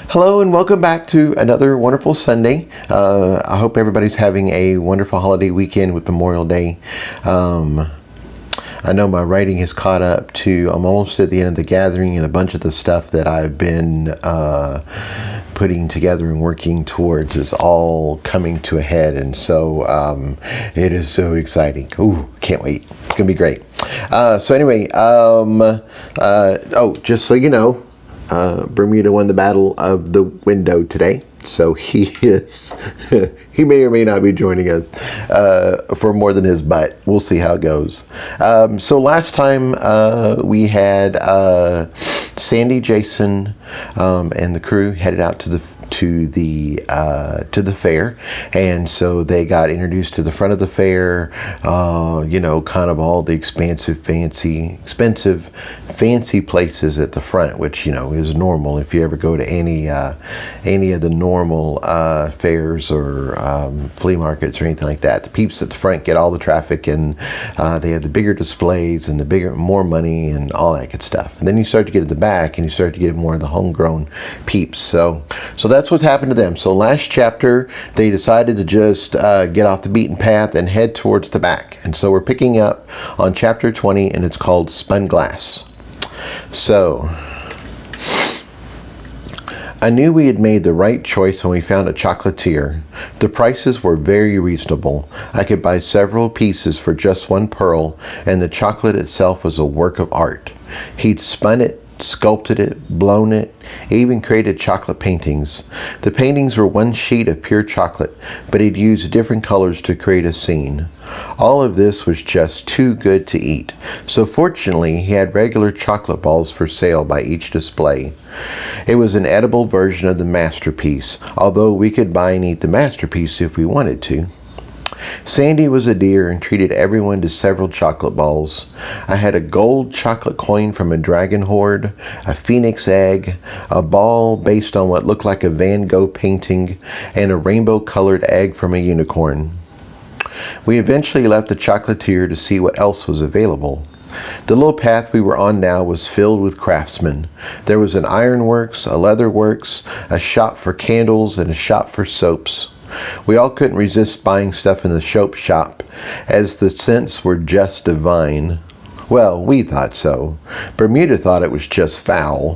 Hello and welcome back to another wonderful Sunday. I hope everybody's having a wonderful holiday weekend with Memorial Day. I know my writing has caught up to, I'm almost at the end of the gathering, and a bunch of the stuff that I've been putting together and working towards is all coming to a head, and so it is so exciting. Ooh, can't wait. It's gonna be great. So anyway, just so you know, Bermuda won the battle of the window today, so he may or may not be joining us for more than his butt. We'll see how it goes. So last time we had Sandy, Jason, and the crew headed out to the fair, and so they got introduced to the front of the fair. Kind of all the expensive, fancy places at the front, which is normal if you ever go to any of the normal fairs or flea markets or anything like that. The peeps at the front get all the traffic, and they have the bigger displays and more money and all that good stuff. And then you start to get at the back, and you start to get more of the homegrown peeps. So that's what's happened to them. So last chapter, they decided to just get off the beaten path and head towards the back. And so we're picking up on chapter 20, and it's called Spun Glass. So I knew we had made the right choice when we found a chocolatier. The prices were very reasonable. I could buy several pieces for just one pearl, and the chocolate itself was a work of art. He'd spun it, sculpted it, blown it, even created chocolate paintings. The paintings were one sheet of pure chocolate, but he'd used different colors to create a scene. All of this was just too good to eat, so fortunately he had regular chocolate balls for sale by each display. It was an edible version of the masterpiece, although we could buy and eat the masterpiece if we wanted to. Sandy was a dear and treated everyone to several chocolate balls. I had a gold chocolate coin from a dragon hoard, a phoenix egg, a ball based on what looked like a Van Gogh painting, and a rainbow-colored egg from a unicorn. We eventually left the chocolatier to see what else was available. The little path we were on now was filled with craftsmen. There was an ironworks, a leatherworks, a shop for candles, and a shop for soaps. We all couldn't resist buying stuff in the soap shop, as the scents were just divine. Well, we thought so. Bermuda thought it was just foul.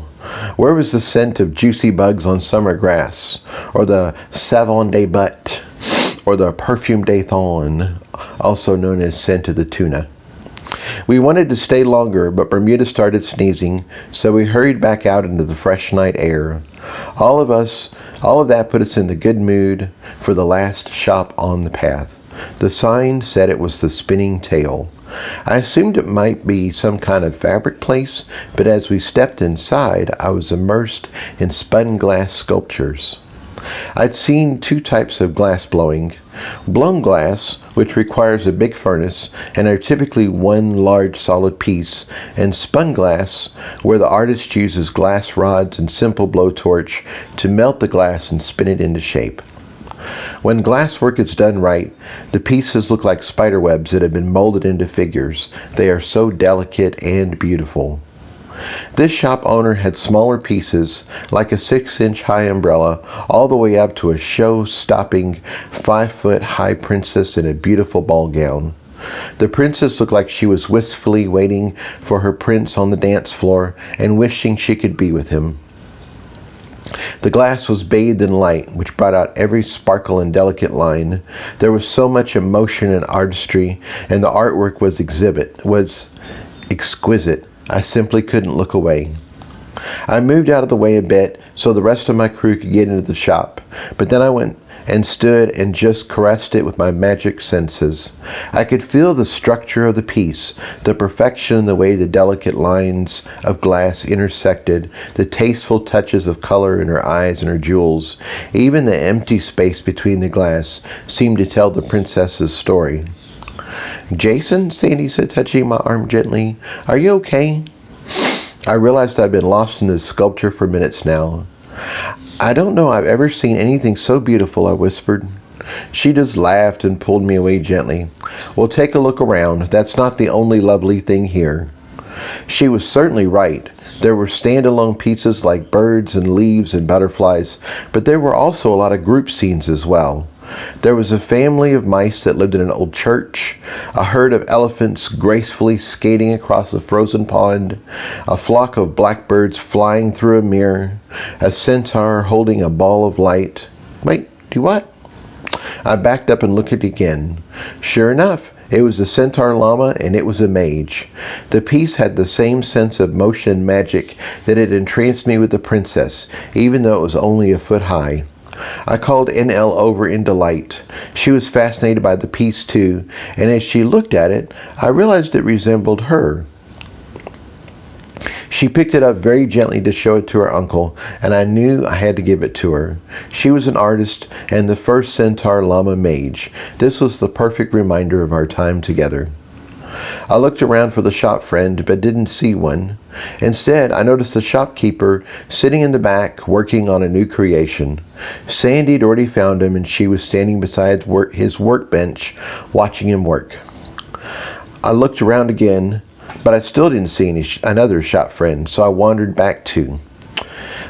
Where was the scent of juicy bugs on summer grass, or the savon des buttes, or the perfume des thon, also known as scent of the tuna? We wanted to stay longer, but Bermuda started sneezing, so we hurried back out into the fresh night air. All of that put us in the good mood for the last shop on the path. The sign said it was the Spinning Tail. I assumed it might be some kind of fabric place, but as we stepped inside, I was immersed in spun glass sculptures. I'd seen two types of glass blowing. Blown glass, which requires a big furnace and are typically one large solid piece, and spun glass, where the artist uses glass rods and simple blowtorch to melt the glass and spin it into shape. When glass work is done right, the pieces look like spider webs that have been molded into figures. They are so delicate and beautiful. This shop owner had smaller pieces, like a 6-inch high umbrella, all the way up to a show-stopping 5-foot-high princess in a beautiful ball gown. The princess looked like she was wistfully waiting for her prince on the dance floor and wishing she could be with him. The glass was bathed in light, which brought out every sparkle and delicate line. There was so much emotion and artistry, and the artwork was exquisite. I simply couldn't look away. I moved out of the way a bit so the rest of my crew could get into the shop, but then I went and stood and just caressed it with my magic senses. I could feel the structure of the piece, the perfection in the way the delicate lines of glass intersected, the tasteful touches of color in her eyes and her jewels. Even the empty space between the glass seemed to tell the princess's story. "Jason," Sandy said, touching my arm gently, "are you okay?" I realized I'd been lost in this sculpture for minutes now. "I don't know I've ever seen anything so beautiful," I whispered. She just laughed and pulled me away gently. "Well, take a look around. That's not the only lovely thing here." She was certainly right. There were standalone pieces like birds and leaves and butterflies, but there were also a lot of group scenes as well. There was a family of mice that lived in an old church, a herd of elephants gracefully skating across a frozen pond, a flock of blackbirds flying through a mirror, a centaur holding a ball of light. Wait, do what? I backed up and looked at it again. Sure enough, it was a centaur llama, and it was a mage. The piece had the same sense of motion and magic that had entranced me with the princess, even though it was only a foot high. I called NL over in delight. She was fascinated by the piece too, and as she looked at it, I realized it resembled her. She picked it up very gently to show it to her uncle, and I knew I had to give it to her. She was an artist and the first centaur llama mage. This was the perfect reminder of our time together. I looked around for the shop friend, but didn't see one. Instead, I noticed the shopkeeper sitting in the back working on a new creation. Sandy had already found him, and she was standing beside his workbench watching him work. I looked around again, but I still didn't see another shop friend, so I wandered back too.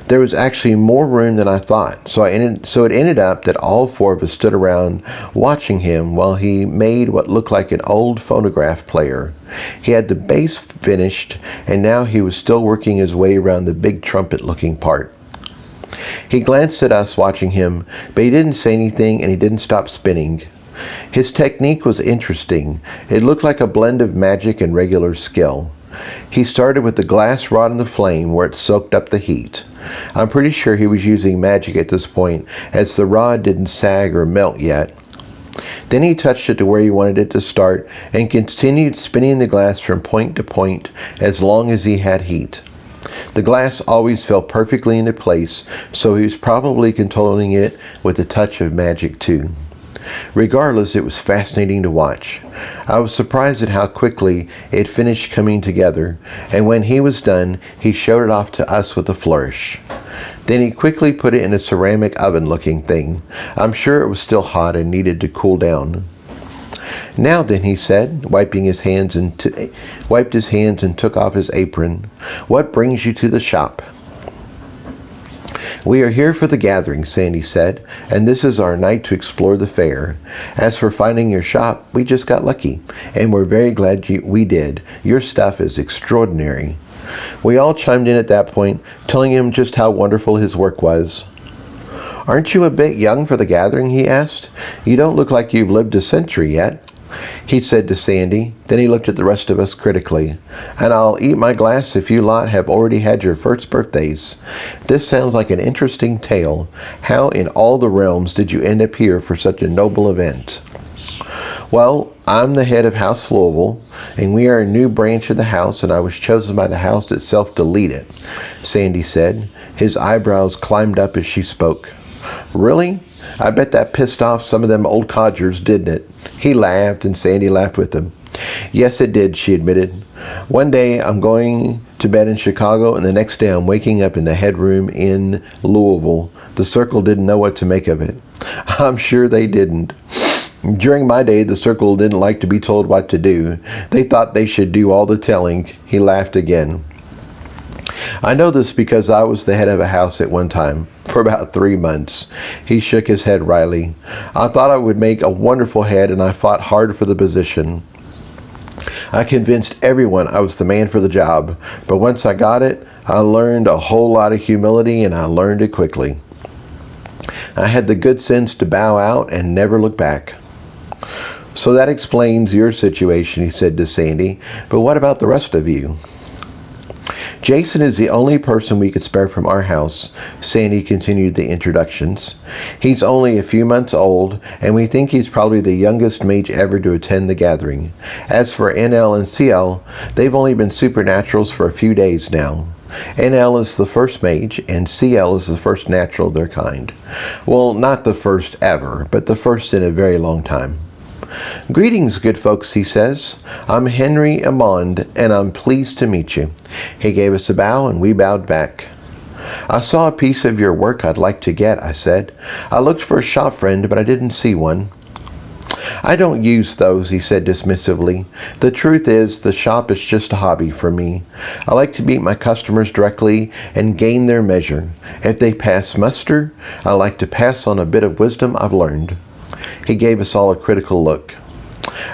There was actually more room than I thought, so it ended up that all four of us stood around watching him while he made what looked like an old phonograph player. He had the bass finished, and now he was still working his way around the big trumpet-looking part. He glanced at us watching him, but he didn't say anything, and he didn't stop spinning. His technique was interesting. It looked like a blend of magic and regular skill. He started with the glass rod in the flame where it soaked up the heat. I'm pretty sure he was using magic at this point, as the rod didn't sag or melt yet. Then he touched it to where he wanted it to start and continued spinning the glass from point to point as long as he had heat. The glass always fell perfectly into place, so he was probably controlling it with a touch of magic too. Regardless, it was fascinating to watch. I was surprised at how quickly it finished coming together, and when he was done, he showed it off to us with a flourish. Then he quickly put it in a ceramic oven-looking thing. I'm sure it was still hot and needed to cool down. Now then, he said, wiped his hands and took off his apron. What brings you to the shop? We are here for the gathering, Sandy said, and this is our night to explore the fair. As for finding your shop, we just got lucky, and we're very glad we did. Your stuff is extraordinary. We all chimed in at that point, telling him just how wonderful his work was. Aren't you a bit young for the gathering? He asked. You don't look like you've lived a century yet. He said to Sandy. Then he looked at the rest of us critically. And I'll eat my glass if you lot have already had your first birthdays. This sounds like an interesting tale. How in all the realms did you end up here for such a noble event? Well, I'm the head of House Louisville, and we are a new branch of the house, and I was chosen by the house itself to lead it, Sandy said. His eyebrows climbed up as she spoke. Really? I bet that pissed off some of them old codgers, didn't it? He laughed, and Sandy laughed with him. Yes, it did, she admitted. One day I'm going to bed in Chicago, and the next day I'm waking up in the headroom in Louisville. The circle didn't know what to make of it. I'm sure they didn't. During my day, the circle didn't like to be told what to do. They thought they should do all the telling. He laughed again. I know this because I was the head of a house at one time, for about 3 months. He shook his head wryly. I thought I would make a wonderful head, and I fought hard for the position. I convinced everyone I was the man for the job, but once I got it, I learned a whole lot of humility, and I learned it quickly. I had the good sense to bow out and never look back. So that explains your situation, he said to Sandy, but what about the rest of you? Jason is the only person we could spare from our house, Sandy continued the introductions. He's only a few months old, and we think he's probably the youngest mage ever to attend the gathering. As for NL and Ciel, they've only been supernaturals for a few days now. NL is the first mage, and Ciel is the first natural of their kind. Well, not the first ever, but the first in a very long time. Greetings, good folks, he says. I'm Henry Ammond, and I'm pleased to meet you. He gave us a bow, and we bowed back. I saw a piece of your work I'd like to get, I said. I looked for a shop friend, but I didn't see one. "I don't use those," he said dismissively. "The truth is, the shop is just a hobby for me. I like to meet my customers directly and gain their measure. If they pass muster, I like to pass on a bit of wisdom I've learned." He gave us all a critical look.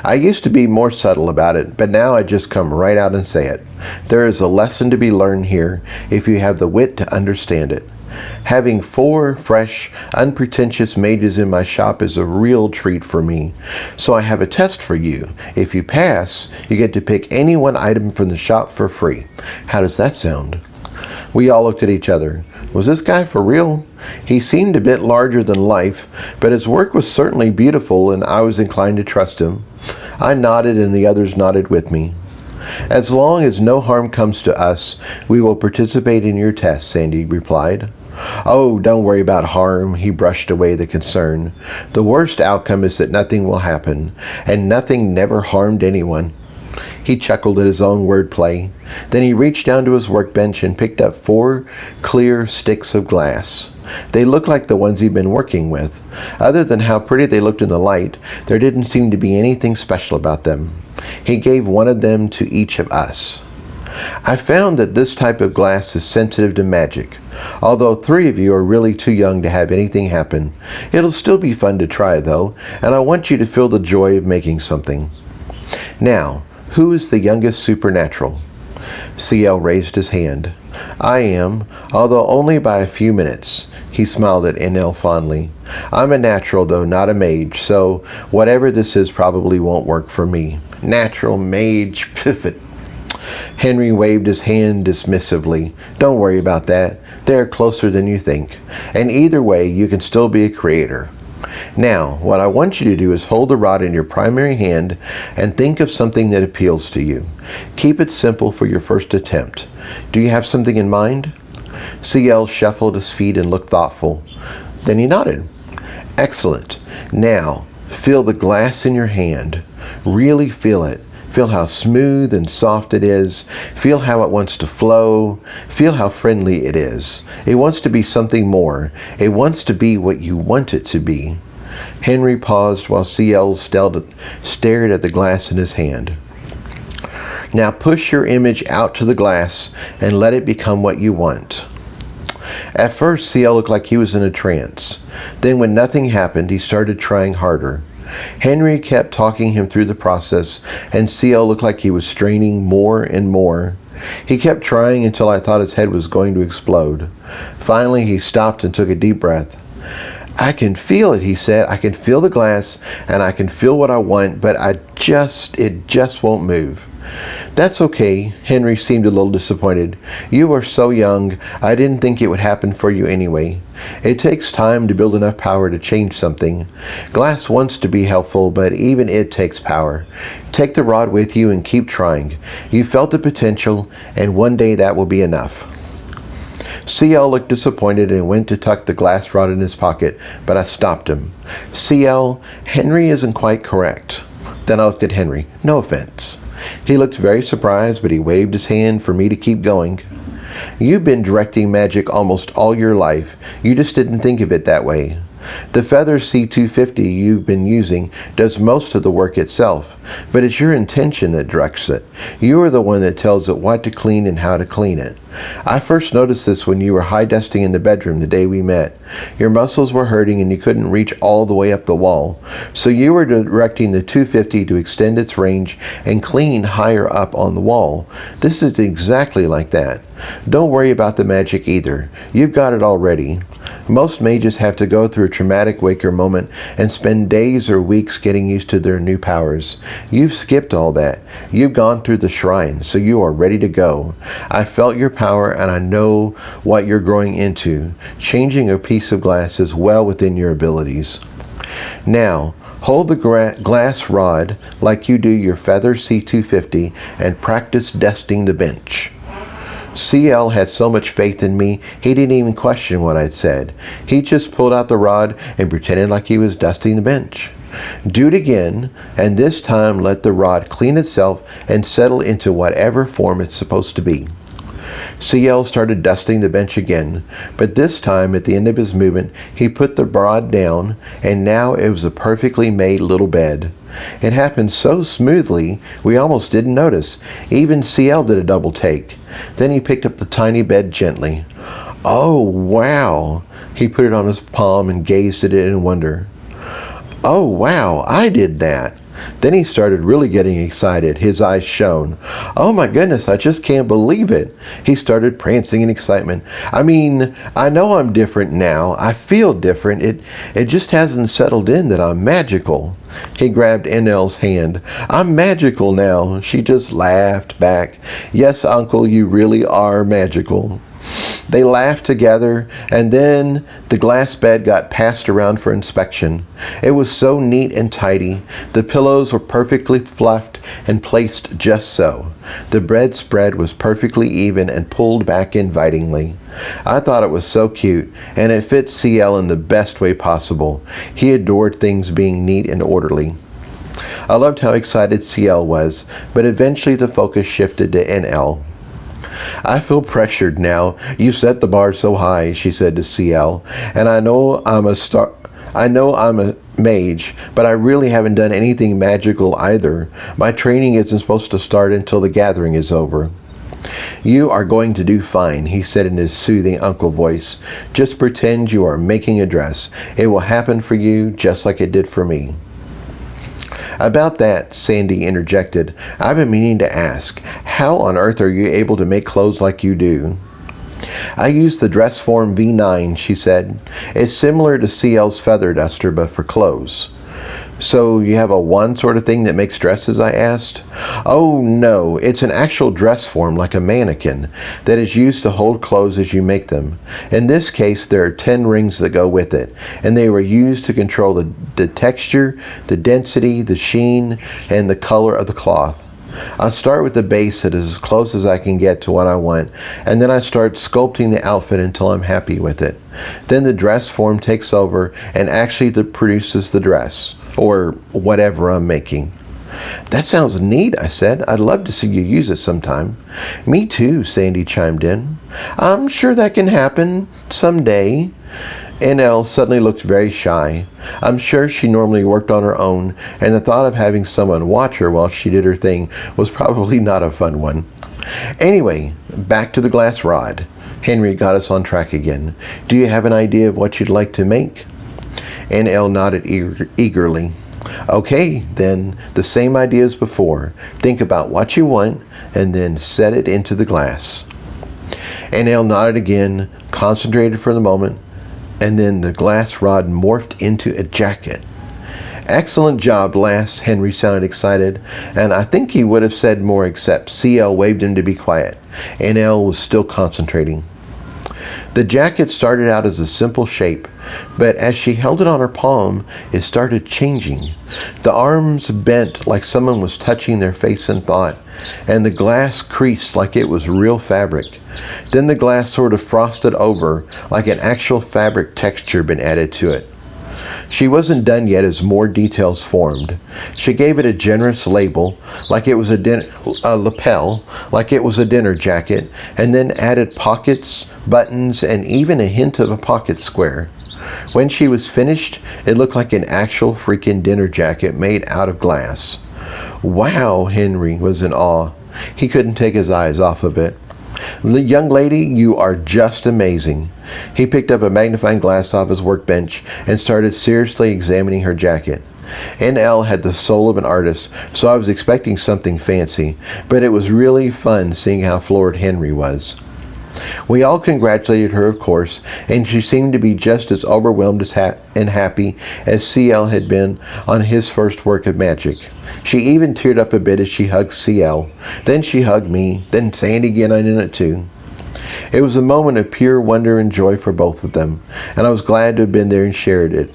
"I used to be more subtle about it, but now I just come right out and say it. There is a lesson to be learned here if you have the wit to understand it. Having 4 fresh, unpretentious mages in my shop is a real treat for me. So I have a test for you. If you pass, you get to pick any one item from the shop for free. How does that sound?" We all looked at each other. Was this guy for real? He seemed a bit larger than life, but his work was certainly beautiful, and I was inclined to trust him. I nodded, and the others nodded with me. "As long as no harm comes to us, we will participate in your test," Sandy replied. "Oh, don't worry about harm," he brushed away the concern. "The worst outcome is that nothing will happen, and nothing never harmed anyone." He chuckled at his own wordplay. Then he reached down to his workbench and picked up 4 clear sticks of glass. They looked like the ones he'd been working with. Other than how pretty they looked in the light, there didn't seem to be anything special about them. He gave one of them to each of us. "I found that this type of glass is sensitive to magic. Although 3 of you are really too young to have anything happen. It'll still be fun to try, though, and I want you to feel the joy of making something. Now, who is the youngest supernatural?" Ciel raised his hand. "I am, although only by a few minutes." He smiled at Enel fondly. "I'm a natural, though not a mage, so whatever this is probably won't work for me." "Natural, mage, pivot." Henry waved his hand dismissively. "Don't worry about that. They're closer than you think. And either way, you can still be a creator. Now, what I want you to do is hold the rod in your primary hand and think of something that appeals to you. Keep it simple for your first attempt. Do you have something in mind?" Ciel shuffled his feet and looked thoughtful. Then he nodded. "Excellent. Now, feel the glass in your hand. Really feel it. Feel how smooth and soft it is. Feel how it wants to flow. Feel how friendly it is. It wants to be something more. It wants to be what you want it to be." Henry paused while Ciel stared at the glass in his hand. "Now push your image out to the glass and let it become what you want." At first, Ciel looked like he was in a trance. Then when nothing happened, he started trying harder. Henry kept talking him through the process, and Ciel looked like he was straining more and more. He kept trying until I thought his head was going to explode. Finally, he stopped and took a deep breath. "I can feel it," he said. "I can feel the glass, and I can feel what I want, but it just won't move." "That's okay." Henry seemed a little disappointed. "You are so young. I didn't think it would happen for you anyway. It takes time to build enough power to change something. Glass wants to be helpful, but even it takes power. Take the rod with you and keep trying. You felt the potential, and one day that will be enough." Ciel looked disappointed and went to tuck the glass rod in his pocket, but I stopped him. "Ciel, Henry isn't quite correct." Then I looked at Henry. "No offense." He looked very surprised, but he waved his hand for me to keep going. "You've been directing magic almost all your life. You just didn't think of it that way. The Feather C250 you've been using does most of the work itself, but it's your intention that directs it. You are the one that tells it what to clean and how to clean it. I first noticed this when you were high dusting in the bedroom the day we met. Your muscles were hurting and you couldn't reach all the way up the wall, so you were directing the 250 to extend its range and clean higher up on the wall. This is exactly like that. Don't worry about the magic either. You've got it already. Most mages have to go through a traumatic waker moment and spend days or weeks getting used to their new powers. You've skipped all that. You've gone through the shrine, so you are ready to go. I felt your power and I know what you're growing into. Changing a piece of glass is well within your abilities. Now, hold the glass rod like you do your Feather C250 and practice dusting the bench." Ciel had so much faith in me, he didn't even question what I'd said. He just pulled out the rod and pretended like he was dusting the bench. "Do it again, and this time let the rod clean itself and settle into whatever form it's supposed to be." Ciel started dusting the bench again, but this time at the end of his movement he put the rod down, and now it was a perfectly made little bed. It happened so smoothly we almost didn't notice. Even Ciel did a double take. Then he picked up the tiny bed gently. "Oh, wow!" He put it on his palm and gazed at it in wonder. "Oh, wow, I did that." Then he started really getting excited. His eyes shone. "Oh my goodness, I just can't believe it." He started prancing in excitement. "I mean, I know I'm different now. I feel different. It just hasn't settled in that I'm magical." He grabbed NL's hand. "I'm magical now." She just laughed back. "Yes, Uncle, you really are magical." They laughed together, and then the glass bed got passed around for inspection. It was so neat and tidy. The pillows were perfectly fluffed and placed just so. The bedspread was perfectly even and pulled back invitingly. I thought it was so cute, and it fit Ciel in the best way possible. He adored things being neat and orderly. I loved how excited Ciel was, but eventually the focus shifted to NL. "I feel pressured now. You set the bar so high," she said to Ciel, "and I know I'm a mage, but I really haven't done anything magical either. My training isn't supposed to start until the gathering is over." "You are going to do fine," he said in his soothing uncle voice. "Just pretend you are making a dress. It will happen for you just like it did for me." "About that," Sandy interjected, "I've been meaning to ask. How on earth are you able to make clothes like you do?" "I use the dress form V9, she said. "It's similar to Ciel's feather duster, but for clothes." "So you have a wand sort of thing that makes dresses?" I asked. "Oh, no. It's an actual dress form, like a mannequin, that is used to hold clothes as you make them. In this case, there are 10 rings that go with it, and they were used to control the texture, the density, the sheen, and the color of the cloth. I start with the base that is as close as I can get to what I want, and then I start sculpting the outfit until I'm happy with it. Then the dress form takes over and actually produces the dress, or whatever I'm making." "That sounds neat," I said. "I'd love to see you use it sometime." "Me too," Sandy chimed in. "I'm sure that can happen someday." NL suddenly looked very shy. I'm sure she normally worked on her own, and the thought of having someone watch her while she did her thing was probably not a fun one. Anyway, back to the glass rod. Henry got us on track again. "Do you have an idea of what you'd like to make?" NL nodded eagerly. "Okay, then, the same idea as before. Think about what you want, and then set it into the glass." NL nodded again, concentrated for the moment, and then the glass rod morphed into a jacket. "Excellent job, lass," Henry sounded excited, and I think he would have said more except Ciel waved him to be quiet. NL was still concentrating. The jacket started out as a simple shape, but as she held it on her palm, it started changing. The arms bent like someone was touching their face in thought, and the glass creased like it was real fabric. Then the glass sort of frosted over, like an actual fabric texture been added to it. She wasn't done yet as more details formed. She gave it a generous label, like it was a lapel, like it was a dinner jacket, and then added pockets, buttons, and even a hint of a pocket square. When she was finished, it looked like an actual freaking dinner jacket made out of glass. "Wow," Henry was in awe. He couldn't take his eyes off of it. "Young lady, you are just amazing." He picked up a magnifying glass off his workbench and started seriously examining her jacket. NL had the soul of an artist, so I was expecting something fancy, but it was really fun seeing how floored Henry was. We all congratulated her, of course, and she seemed to be just as overwhelmed and happy as Ciel had been on his first work of magic. She even teared up a bit as she hugged Ciel. Then she hugged me, then Sandy again in it too. It was a moment of pure wonder and joy for both of them, and I was glad to have been there and shared it.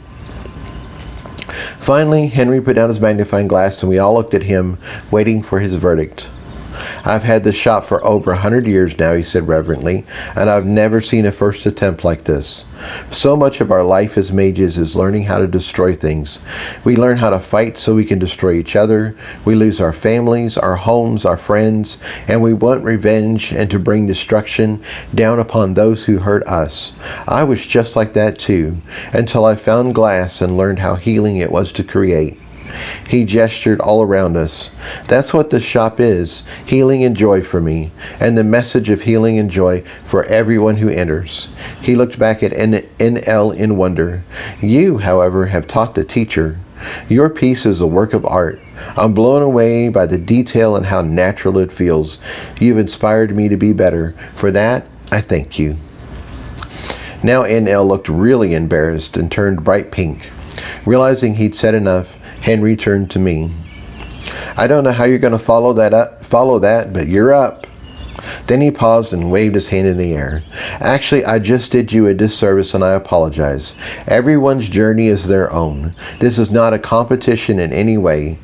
Finally, Henry put down his magnifying glass and we all looked at him, waiting for his verdict. I've had this shop for over 100 years now, he said reverently, and I've never seen a first attempt like this. So much of our life as mages is learning how to destroy things. We learn how to fight so we can destroy each other. We lose our families, our homes, our friends, and we want revenge and to bring destruction down upon those who hurt us. I was just like that too, until I found glass and learned how healing it was to create. He gestured all around us. That's what this shop is, healing and joy for me, and the message of healing and joy for everyone who enters. He looked back at NL in wonder. You, however, have taught the teacher. Your piece is a work of art. I'm blown away by the detail and how natural it feels. You've inspired me to be better. For that, I thank you. Now NL looked really embarrassed and turned bright pink. Realizing he'd said enough, Henry turned to me. I don't know how you're going to follow that, but you're up. Then he paused and waved his hand in the air. Actually, I just did you a disservice and I apologize. Everyone's journey is their own. This is not a competition in any way.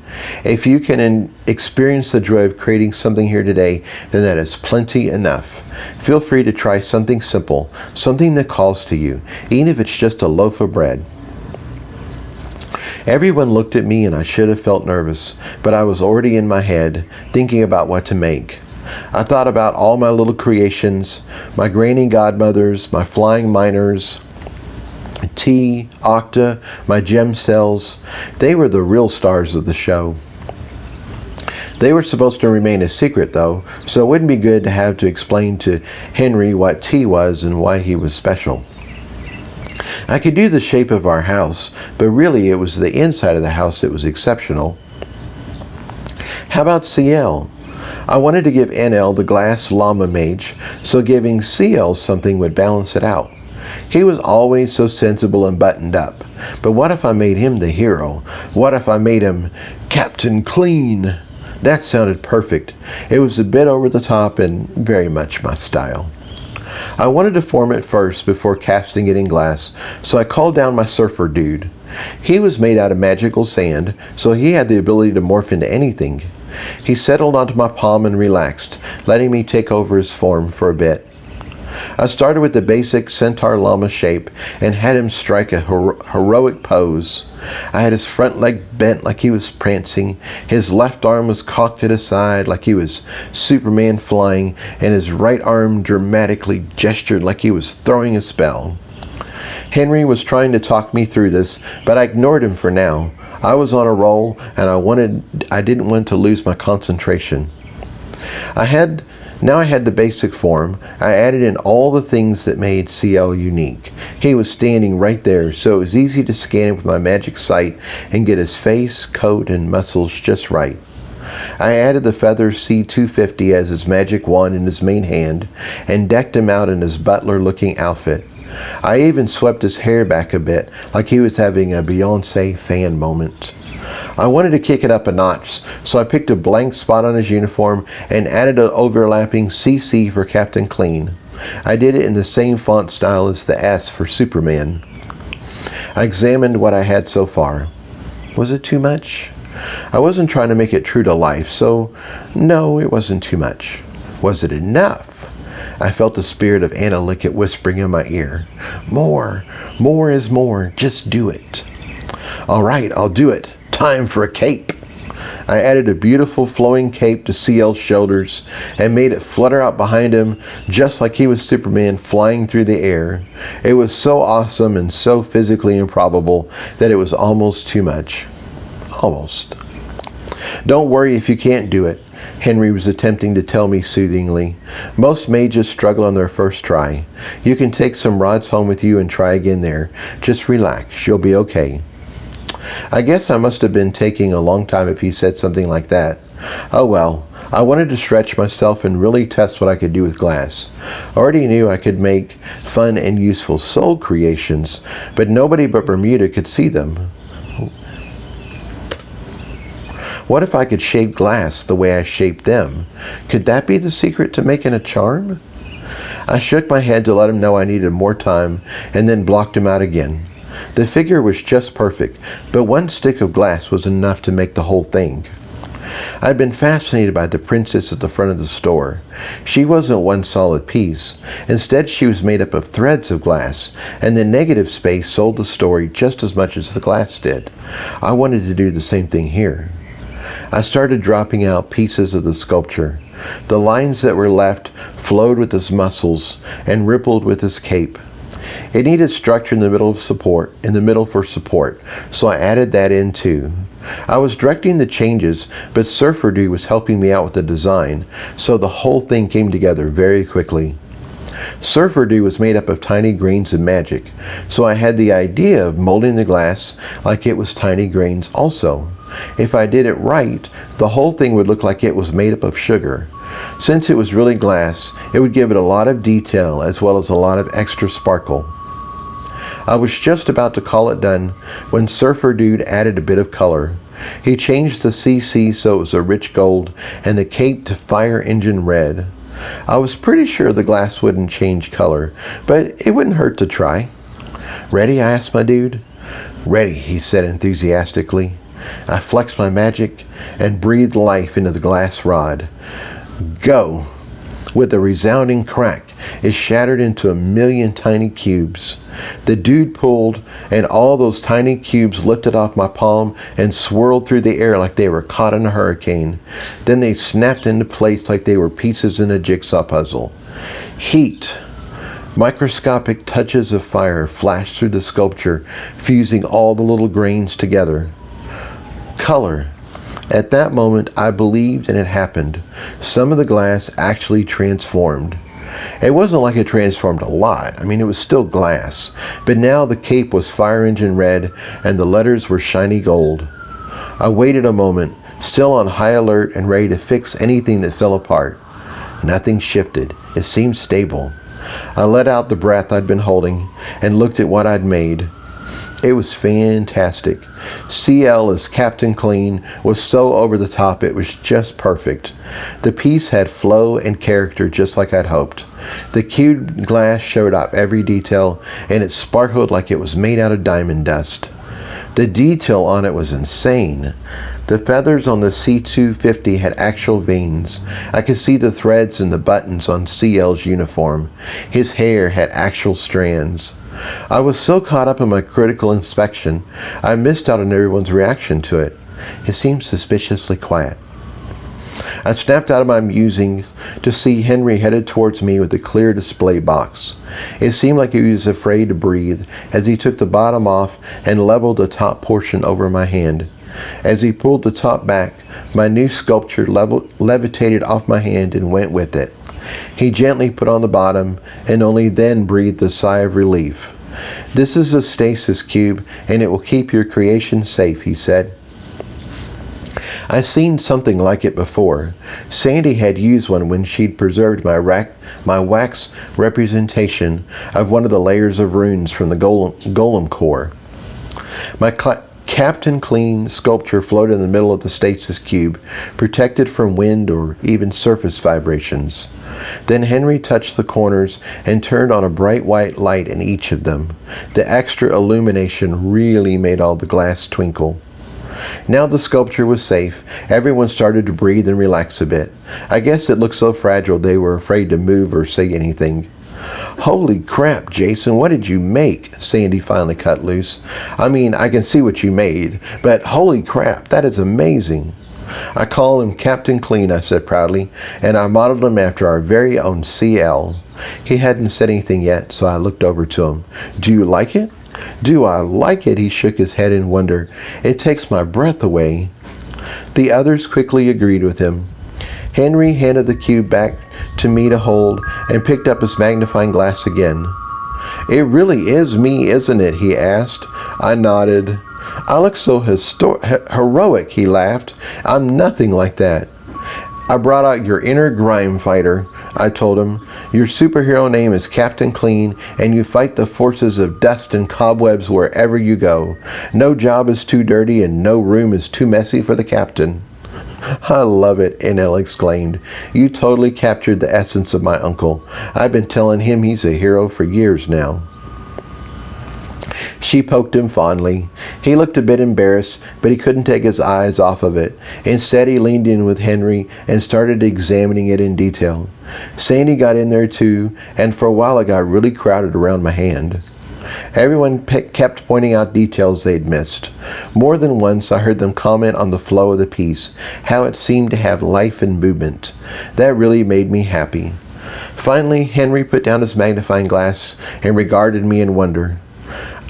If you can experience the joy of creating something here today, then that is plenty enough. Feel free to try something simple, something that calls to you, even if it's just a loaf of bread. Everyone looked at me and I should have felt nervous, but I was already in my head, thinking about what to make. I thought about all my little creations, my granny godmothers, my flying miners, T, Octa, my gem cells. They were the real stars of the show. They were supposed to remain a secret though, so it wouldn't be good to have to explain to Henry what T was and why he was special. I could do the shape of our house, but really it was the inside of the house that was exceptional. How about Ciel? I wanted to give NL the glass llama mage, so giving Ciel something would balance it out. He was always so sensible and buttoned up, but what if I made him the hero? What if I made him Captain Clean? That sounded perfect. It was a bit over the top and very much my style. I wanted to form it first before casting it in glass, so I called down my surfer dude. He was made out of magical sand, so he had the ability to morph into anything. He settled onto my palm and relaxed, letting me take over his form for a bit. I started with the basic centaur llama shape and had him strike a heroic pose. I had his front leg bent like he was prancing, his left arm was cocked at his side like he was Superman flying, and his right arm dramatically gestured like he was throwing a spell. Henry was trying to talk me through this, but I ignored him for now. I was on a roll and I didn't want to lose my concentration. Now I had the basic form. I added in all the things that made Ciel unique. He was standing right there, so it was easy to scan him with my magic sight and get his face, coat, and muscles just right. I added the feather C250 as his magic wand in his main hand and decked him out in his butler-looking outfit. I even swept his hair back a bit, like he was having a Beyoncé fan moment. I wanted to kick it up a notch, so I picked a blank spot on his uniform and added an overlapping CC for Captain Clean. I did it in the same font style as the S for Superman. I examined what I had so far. Was it too much? I wasn't trying to make it true to life, so no, it wasn't too much. Was it enough? I felt the spirit of Anna Lickett whispering in my ear. More is more, just do it. All right, I'll do it. Time for a cape. I added a beautiful flowing cape to Ciel's shoulders and made it flutter out behind him just like he was Superman flying through the air. It was so awesome and so physically improbable that it was almost too much. Almost. Don't worry if you can't do it, Henry was attempting to tell me soothingly. Most mages struggle on their first try. You can take some rods home with you and try again there. Just relax, you'll be okay. I guess I must have been taking a long time if he said something like that. Oh well, I wanted to stretch myself and really test what I could do with glass. I already knew I could make fun and useful soul creations, but nobody but Bermuda could see them. What if I could shape glass the way I shaped them? Could that be the secret to making a charm? I shook my head to let him know I needed more time and then blocked him out again. The figure was just perfect, but one stick of glass was enough to make the whole thing. I'd been fascinated by the princess at the front of the store. She wasn't one solid piece. Instead, she was made up of threads of glass, and the negative space sold the story just as much as the glass did. I wanted to do the same thing here. I started dropping out pieces of the sculpture. The lines that were left flowed with his muscles and rippled with his cape. It needed structure in the middle for support, so I added that in too. I was directing the changes, but Surfer Dude was helping me out with the design, so the whole thing came together very quickly. Surfer Dude was made up of tiny grains of magic, so I had the idea of molding the glass like it was tiny grains also. If I did it right, the whole thing would look like it was made up of sugar. Since it was really glass, it would give it a lot of detail as well as a lot of extra sparkle. I was just about to call it done when Surfer Dude added a bit of color. He changed the CC so it was a rich gold and the cape to fire engine red. I was pretty sure the glass wouldn't change color, but it wouldn't hurt to try. "Ready?" I asked my dude. "Ready," he said enthusiastically. I flexed my magic and breathed life into the glass rod. Go! With a resounding crack, it shattered into a million tiny cubes. The dude pulled, and all those tiny cubes lifted off my palm and swirled through the air like they were caught in a hurricane. Then they snapped into place like they were pieces in a jigsaw puzzle. Heat! Microscopic touches of fire flashed through the sculpture, fusing all the little grains together. Color. At that moment, I believed, and it happened. Some of the glass actually transformed. It wasn't like it transformed a lot. I mean, it was still glass. But now the cape was fire engine red, and the letters were shiny gold. I waited a moment, still on high alert and ready to fix anything that fell apart. Nothing shifted. It seemed stable. I let out the breath I'd been holding and looked at what I'd made. It was fantastic. Ciel as Captain Clean was so over the top it was just perfect. The piece had flow and character just like I'd hoped. The cubed glass showed off every detail and it sparkled like it was made out of diamond dust. The detail on it was insane. The feathers on the C-250 had actual veins. I could see the threads and the buttons on Ciel's uniform. His hair had actual strands. I was so caught up in my critical inspection, I missed out on everyone's reaction to it. It seemed suspiciously quiet. I snapped out of my musings to see Henry headed towards me with a clear display box. It seemed like he was afraid to breathe as he took the bottom off and leveled the top portion over my hand. As he pulled the top back, my new sculpture levitated off my hand and went with it. He gently put on the bottom and only then breathed a sigh of relief. "This is a stasis cube and it will keep your creation safe," he said. I've seen something like it before. Sandy had used one when she'd preserved my wax representation of one of the layers of runes from the golem core. My Captain Clean sculpture floated in the middle of the stasis cube, protected from wind or even surface vibrations. Then Henry touched the corners and turned on a bright white light in each of them. The extra illumination really made all the glass twinkle. Now the sculpture was safe. Everyone started to breathe and relax a bit. I guess it looked so fragile they were afraid to move or say anything. "Holy crap, Jason, what did you make?" Sandy finally cut loose. "I mean, I can see what you made, but holy crap, that is amazing." "I call him Captain Clean," I said proudly, "and I modeled him after our very own Ciel." He hadn't said anything yet, so I looked over to him. "Do you like it?" "Do I like it?" He shook his head in wonder. "It takes my breath away." The others quickly agreed with him. Henry handed the cube back to me to hold and picked up his magnifying glass again. "It really is me, isn't it?" he asked. I nodded. "I look so heroic," he laughed. "I'm nothing like that." "I brought out your inner grime fighter," I told him. "Your superhero name is Captain Clean, and you fight the forces of dust and cobwebs wherever you go. No job is too dirty, and no room is too messy for the captain." "I love it," Enel exclaimed. "You totally captured the essence of my uncle. I've been telling him he's a hero for years now." She poked him fondly. He looked a bit embarrassed, but he couldn't take his eyes off of it. Instead, he leaned in with Henry and started examining it in detail. Sandy got in there too, and for a while it got really crowded around my hand. Everyone kept pointing out details they'd missed. More than once I heard them comment on the flow of the piece, how it seemed to have life and movement. That really made me happy. Finally, Henry put down his magnifying glass and regarded me in wonder.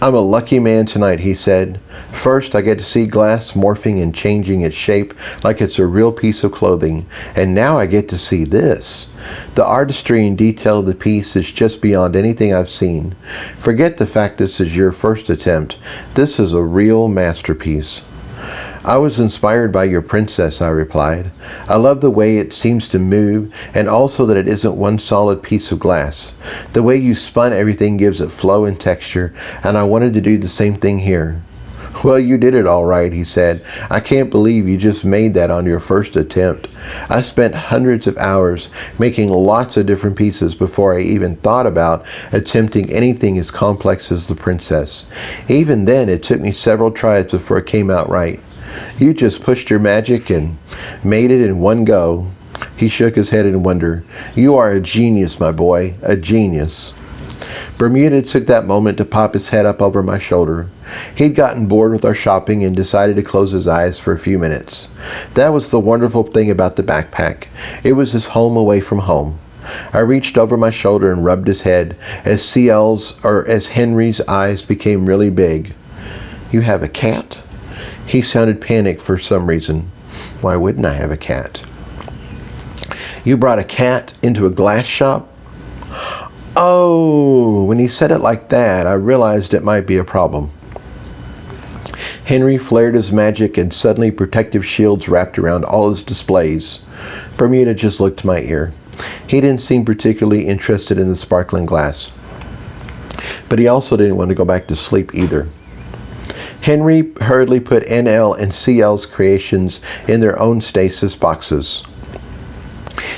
"I'm a lucky man tonight," he said. "First, I get to see glass morphing and changing its shape like it's a real piece of clothing, and now I get to see this. The artistry and detail of the piece is just beyond anything I've seen. Forget the fact this is your first attempt. This is a real masterpiece." "I was inspired by your princess," I replied. "I love the way it seems to move, and also that it isn't one solid piece of glass. The way you spun everything gives it flow and texture, and I wanted to do the same thing here." "Well, you did it all right," he said. "I can't believe you just made that on your first attempt. I spent hundreds of hours making lots of different pieces before I even thought about attempting anything as complex as the princess. Even then, it took me several tries before it came out right. You just pushed your magic and made it in one go." He shook his head in wonder. "You are a genius, my boy, a genius." Bermuda took that moment to pop his head up over my shoulder. He'd gotten bored with our shopping and decided to close his eyes for a few minutes. That was the wonderful thing about the backpack. It was his home away from home. I reached over my shoulder and rubbed his head as Henry's eyes became really big. "You have a cat?" He sounded panicked for some reason. "Why wouldn't I have a cat?" "You brought a cat into a glass shop?" Oh, when he said it like that, I realized it might be a problem. Henry flared his magic and suddenly protective shields wrapped around all his displays. Bermuda just looked to my ear. He didn't seem particularly interested in the sparkling glass. But he also didn't want to go back to sleep either. Henry hurriedly put NL and Ciel's creations in their own stasis boxes.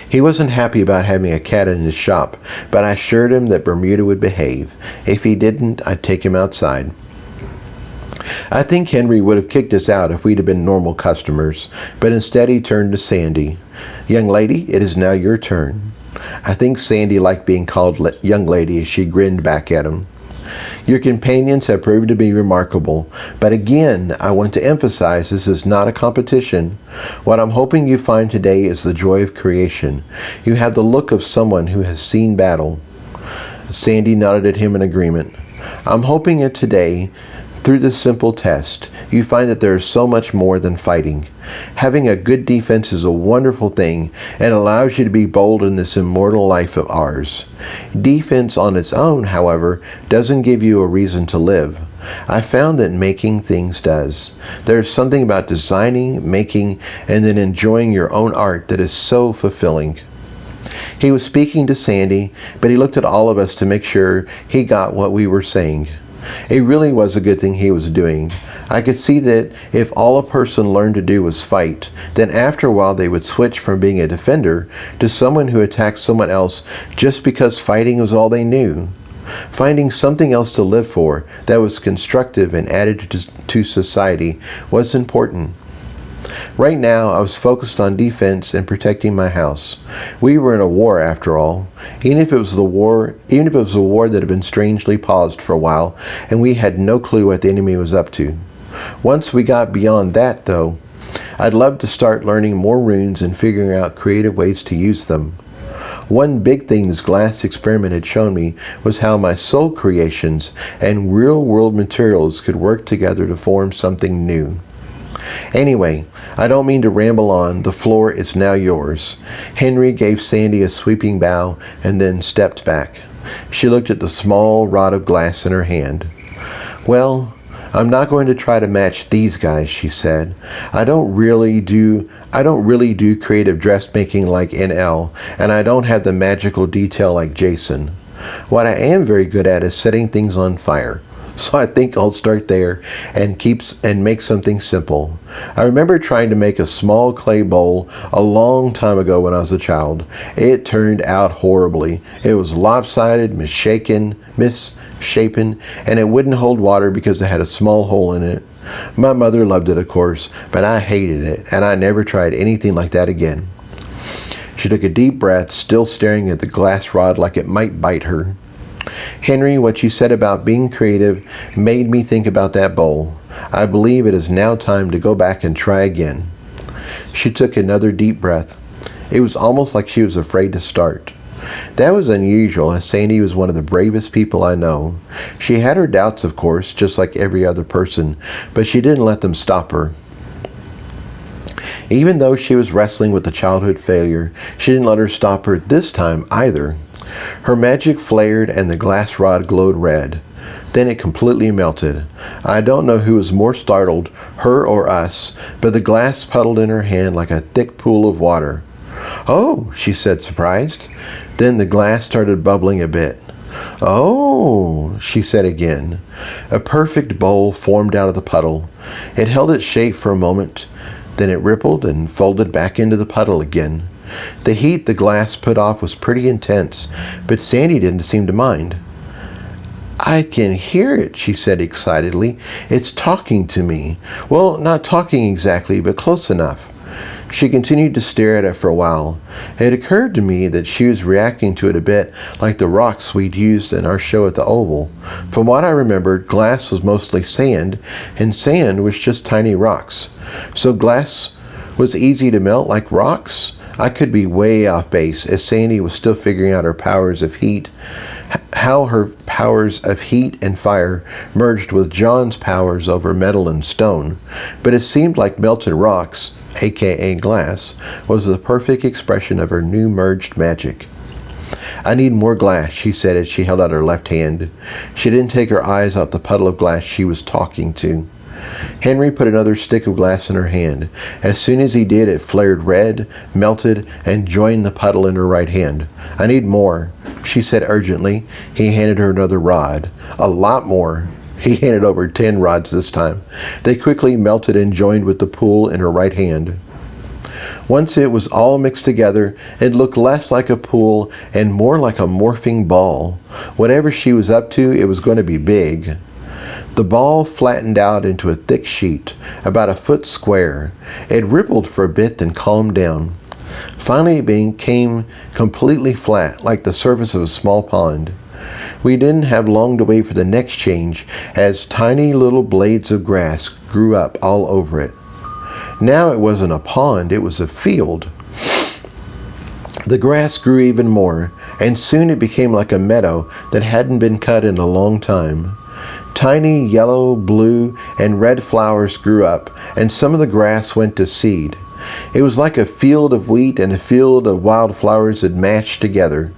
He wasn't happy about having a cat in his shop, but I assured him that Bermuda would behave. If he didn't, I'd take him outside. I think Henry would have kicked us out if we'd have been normal customers, but instead he turned to Sandy. "Young lady, it is now your turn." I think Sandy liked being called young lady as she grinned back at him. "Your companions have proved to be remarkable, but again, I want to emphasize this is not a competition. What I'm hoping you find today is the joy of creation. You have the look of someone who has seen battle." Sandy nodded at him in agreement. "I'm hoping that today, through this simple test, you find that there is so much more than fighting. Having a good defense is a wonderful thing and allows you to be bold in this immortal life of ours. Defense on its own, however, doesn't give you a reason to live. I found that making things does. There's something about designing, making, and then enjoying your own art that is so fulfilling." He was speaking to Sandy, but he looked at all of us to make sure he got what we were saying. It really was a good thing he was doing. I could see that if all a person learned to do was fight, then after a while they would switch from being a defender to someone who attacked someone else just because fighting was all they knew. Finding something else to live for that was constructive and added to society was important. Right now, I was focused on defense and protecting my house. We were in a war, after all. Even if it was a war that had been strangely paused for a while, and we had no clue what the enemy was up to. Once we got beyond that, though, I'd love to start learning more runes and figuring out creative ways to use them. One big thing this glass experiment had shown me was how my soul creations and real-world materials could work together to form something new. Anyway, I don't mean to ramble on. The floor is now yours. Henry gave Sandy a sweeping bow and then stepped back. She looked at the small rod of glass in her hand. "Well, I'm not going to try to match these guys," she said. I don't really do creative dressmaking like NL, and I don't have the magical detail like Jason. What I am very good at is setting things on fire. So I think I'll start there and make something simple. I remember trying to make a small clay bowl a long time ago when I was a child. It turned out horribly. It was lopsided, misshapen, and it wouldn't hold water because it had a small hole in it. My mother loved it, of course, but I hated it, and I never tried anything like that again. She took a deep breath, still staring at the glass rod like it might bite her. Henry, what you said about being creative made me think about that bowl. I believe it is now time to go back and try again. She took another deep breath. It was almost like she was afraid to start. That was unusual, as Sandy was one of the bravest people I know. She had her doubts, of course, just like every other person, but she didn't let them stop her. Even though she was wrestling with the childhood failure, she didn't let her stop her this time either. Her magic flared and the glass rod glowed red. Then it completely melted. I don't know who was more startled, her or us, but the glass puddled in her hand like a thick pool of water. "Oh," she said, surprised. Then the glass started bubbling a bit. "Oh," she said again. A perfect bowl formed out of the puddle. It held its shape for a moment. Then it rippled and folded back into the puddle again. The heat the glass put off was pretty intense, but Sandy didn't seem to mind. "I can hear it," she said excitedly. "It's talking to me. Well, not talking exactly, but close enough." She continued to stare at it for a while. It occurred to me that she was reacting to it a bit like the rocks we'd used in our show at the Oval. From what I remembered, glass was mostly sand, and sand was just tiny rocks. So glass was easy to melt like rocks? I could be way off base, as Sandy was still figuring out her powers of heat, how her powers of heat and fire merged with John's powers over metal and stone. But it seemed like melted rocks, aka glass, was the perfect expression of her new merged magic. "I need more glass," she said as she held out her left hand. She didn't take her eyes off the puddle of glass she was talking to. Henry put another stick of glass in her hand. As soon as he did, it flared red, melted, and joined the puddle in her right hand. "I need more," she said urgently. He handed her another rod. "A lot more." He handed over 10 rods this time. They quickly melted and joined with the pool in her right hand. Once it was all mixed together, it looked less like a pool and more like a morphing ball. Whatever she was up to, it was going to be big. The ball flattened out into a thick sheet, about a foot square. It rippled for a bit, then calmed down. Finally, it became completely flat, like the surface of a small pond. We didn't have long to wait for the next change, as tiny little blades of grass grew up all over it. Now it wasn't a pond, it was a field. The grass grew even more, and soon it became like a meadow that hadn't been cut in a long time. Tiny yellow, blue, and red flowers grew up, and some of the grass went to seed. It was like a field of wheat and a field of wildflowers had matched together.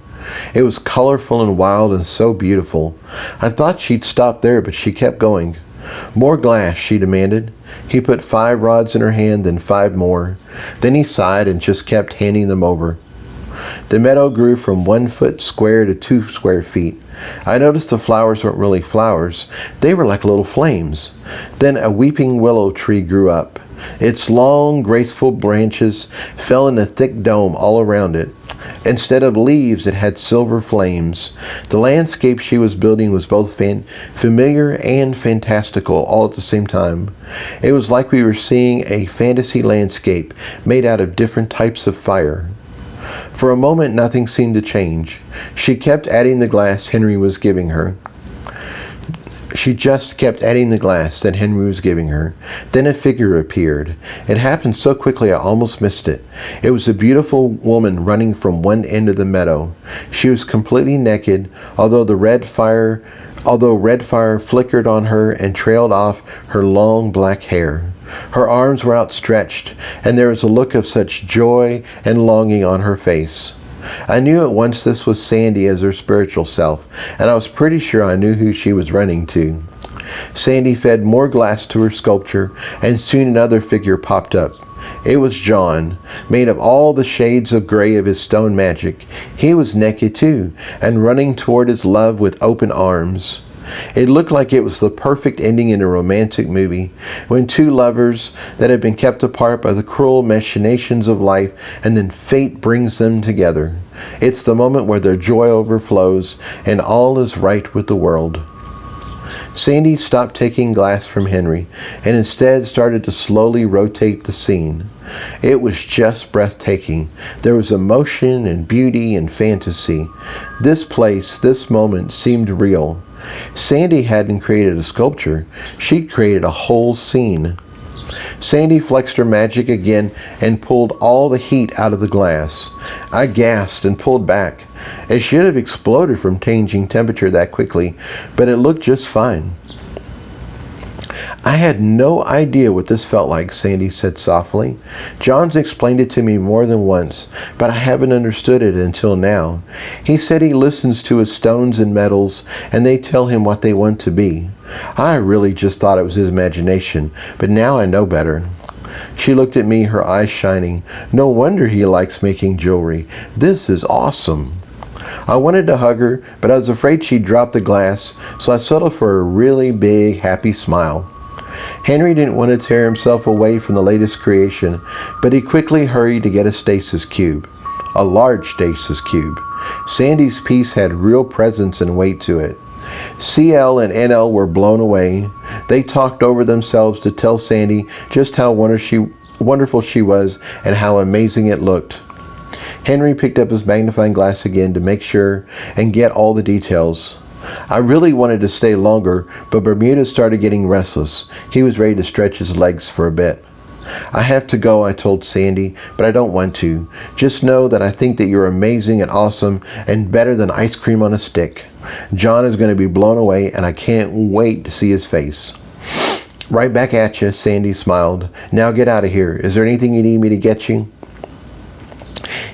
It was colorful and wild and so beautiful. I thought she'd stop there, but she kept going. "More glass," she demanded. He put 5 rods in her hand, then 5 more. Then he sighed and just kept handing them over. The meadow grew from 1 foot square to 2 square feet. I noticed the flowers weren't really flowers. They were like little flames. Then a weeping willow tree grew up. Its long, graceful branches fell in a thick dome all around it. Instead of leaves, it had silver flames. The landscape she was building was both familiar and fantastical all at the same time. It was like we were seeing a fantasy landscape made out of different types of fire. For a moment, nothing seemed to change. She kept adding the glass Henry was giving her. She just kept adding the glass that Henry was giving her. Then a figure appeared. It happened so quickly I almost missed it. It was a beautiful woman running from one end of the meadow. She was completely naked, although red fire flickered on her and trailed off her long black hair. Her arms were outstretched, and there was a look of such joy and longing on her face. I knew at once this was Sandy as her spiritual self, and I was pretty sure I knew who she was running to. Sandy fed more glass to her sculpture, and soon another figure popped up. It was John, made of all the shades of gray of his stone magic. He was naked too, and running toward his love with open arms. It looked like it was the perfect ending in a romantic movie, when two lovers that have been kept apart by the cruel machinations of life, and then fate brings them together. It's the moment where their joy overflows and all is right with the world. Sandy stopped taking glass from Henry and instead started to slowly rotate the scene. It was just breathtaking. There was emotion and beauty and fantasy. This place, this moment seemed real. Sandy hadn't created a sculpture. She'd created a whole scene. Sandy flexed her magic again and pulled all the heat out of the glass. I gasped and pulled back. It should have exploded from changing temperature that quickly, but it looked just fine. I had no idea what this felt like, Sandy said softly. John's explained it to me more than once, but I haven't understood it until now. He said he listens to his stones and metals, and they tell him what they want to be. I really just thought it was his imagination, but now I know better. She looked at me, her eyes shining. No wonder he likes making jewelry. This is awesome. I wanted to hug her, but I was afraid she'd drop the glass, so I settled for a really big, happy smile. Henry didn't want to tear himself away from the latest creation, but he quickly hurried to get a stasis cube. A large stasis cube. Sandy's piece had real presence and weight to it. Ciel and NL were blown away. They talked over themselves to tell Sandy just how wonderful she was and how amazing it looked. Henry picked up his magnifying glass again to make sure and get all the details. I really wanted to stay longer, but Bermuda started getting restless. He was ready to stretch his legs for a bit. I have to go, I told Sandy, but I don't want to. Just know that I think that you're amazing and awesome and better than ice cream on a stick. John is going to be blown away, and I can't wait to see his face. Right back at you, Sandy smiled. Now get out of here. Is there anything you need me to get you?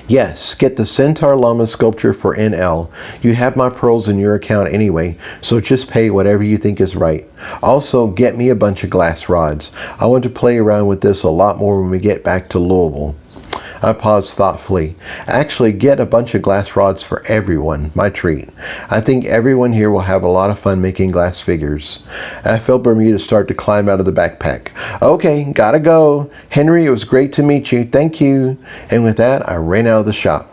Yes, get the Centaur Llama sculpture for NL. You have my pearls in your account anyway, so just pay whatever you think is right. Also, get me a bunch of glass rods. I want to play around with this a lot more when we get back to Louisville. I paused thoughtfully. Actually, get a bunch of glass rods for everyone. My treat. I think everyone here will have a lot of fun making glass figures. I felt Bermuda start to climb out of the backpack. Okay, gotta go. Henry, it was great to meet you. Thank you. And with that, I ran out of the shop.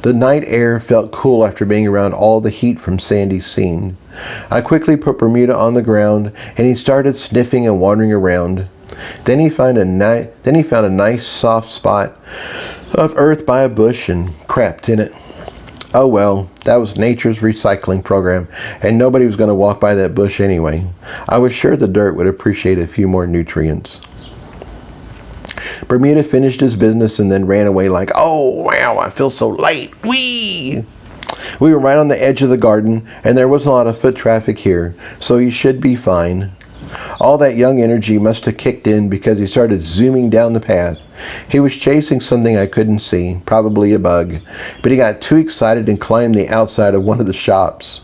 The night air felt cool after being around all the heat from Sandy's scene. I quickly put Bermuda on the ground, and he started sniffing and wandering around. Then he found a nice soft spot of earth by a bush and crapped in it. Oh well, that was nature's recycling program, and nobody was going to walk by that bush anyway. I was sure the dirt would appreciate a few more nutrients. Bermuda finished his business and then ran away like, oh wow, I feel so late. Whee! We were right on the edge of the garden, and there wasn't a lot of foot traffic here, so he should be fine. All that young energy must have kicked in because he started zooming down the path. He was chasing something I couldn't see, probably a bug, but he got too excited and climbed the outside of one of the shops.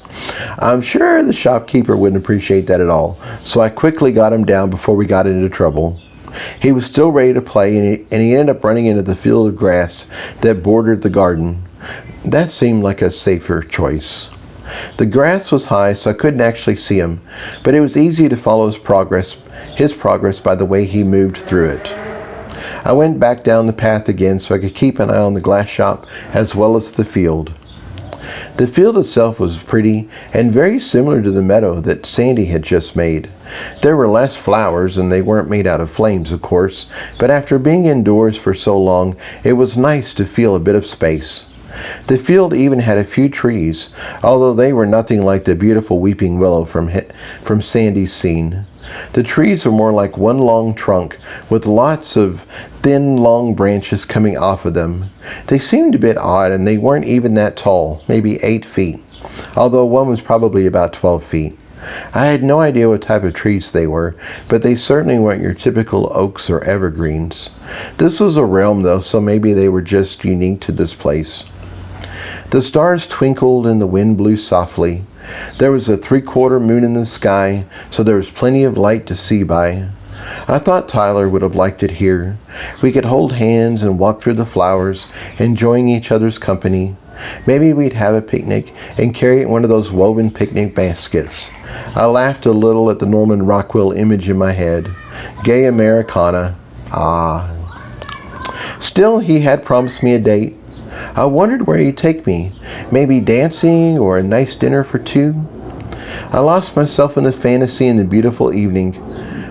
I'm sure the shopkeeper wouldn't appreciate that at all, so I quickly got him down before we got into trouble. He was still ready to play, and he ended up running into the field of grass that bordered the garden. That seemed like a safer choice. The grass was high, so I couldn't actually see him, but it was easy to follow his progress by the way he moved through it. I went back down the path again so I could keep an eye on the glass shop as well as the field. The field itself was pretty and very similar to the meadow that Sandy had just made. There were less flowers, and they weren't made out of flames, of course, but after being indoors for so long, it was nice to feel a bit of space. The field even had a few trees, although they were nothing like the beautiful weeping willow from Sandy's scene. The trees were more like one long trunk, with lots of thin, long branches coming off of them. They seemed a bit odd, and they weren't even that tall, maybe 8 feet, although one was probably about 12 feet. I had no idea what type of trees they were, but they certainly weren't your typical oaks or evergreens. This was a realm, though, so maybe they were just unique to this place. The stars twinkled and the wind blew softly. There was a 3/4 moon in the sky, so there was plenty of light to see by. I thought Tyler would have liked it here. We could hold hands and walk through the flowers, enjoying each other's company. Maybe we'd have a picnic and carry it in one of those woven picnic baskets. I laughed a little at the Norman Rockwell image in my head. Gay Americana. Ah. Still, he had promised me a date. I wondered where he'd take me. Maybe dancing or a nice dinner for two. I lost myself in the fantasy in the beautiful evening.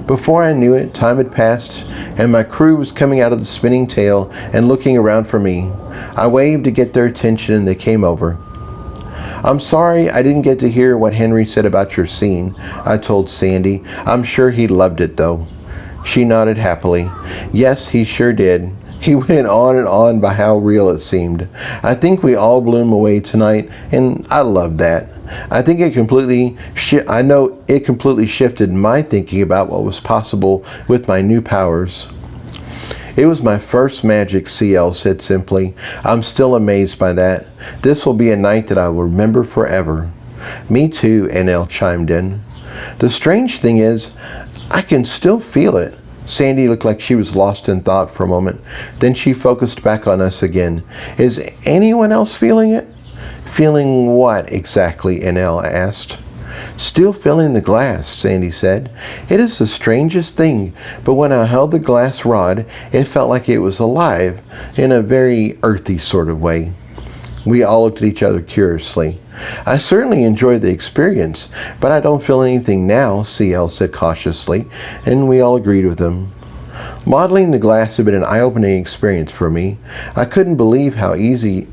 Before I knew it, time had passed, and my crew was coming out of the spinning tail and looking around for me. I waved to get their attention, and they came over. "I'm sorry I didn't get to hear what Henry said about your scene," I told Sandy. "I'm sure he loved it, though." She nodded happily. "Yes, he sure did." He went on and on by how real it seemed. "I think we all blew him away tonight, and I loved that. I think I know it completely shifted my thinking about what was possible with my new powers." "It was my first magic," Ciel said simply. "I'm still amazed by that. This will be a night that I will remember forever." "Me too," NL chimed in. "The strange thing is, I can still feel it." Sandy looked like she was lost in thought for a moment. Then she focused back on us again. "Is anyone else feeling it?" "Feeling what exactly?" NL asked. "Still feeling the glass," Sandy said. "It is the strangest thing, but when I held the glass rod, it felt like it was alive, in a very earthy sort of way." We all looked at each other curiously. "I certainly enjoyed the experience, but I don't feel anything now," Ciel said cautiously, and we all agreed with him. Modeling the glass had been an eye-opening experience for me. I couldn't believe how easily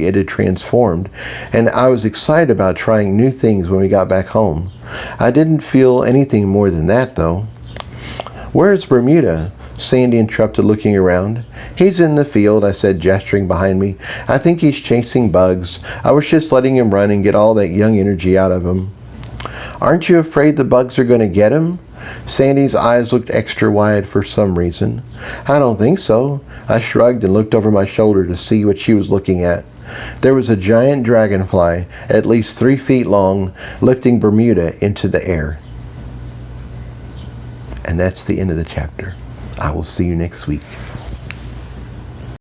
it had transformed, and I was excited about trying new things when we got back home. I didn't feel anything more than that, though. "Where's Bermuda?" Sandy interrupted, looking around. "He's in the field," I said, gesturing behind me. "I think he's chasing bugs. I was just letting him run and get all that young energy out of him." "Aren't you afraid the bugs are going to get him?" Sandy's eyes looked extra wide for some reason. "I don't think so." I shrugged and looked over my shoulder to see what she was looking at. There was a giant dragonfly, at least 3 feet long, lifting Bermuda into the air. And that's the end of the chapter. I will see you next week.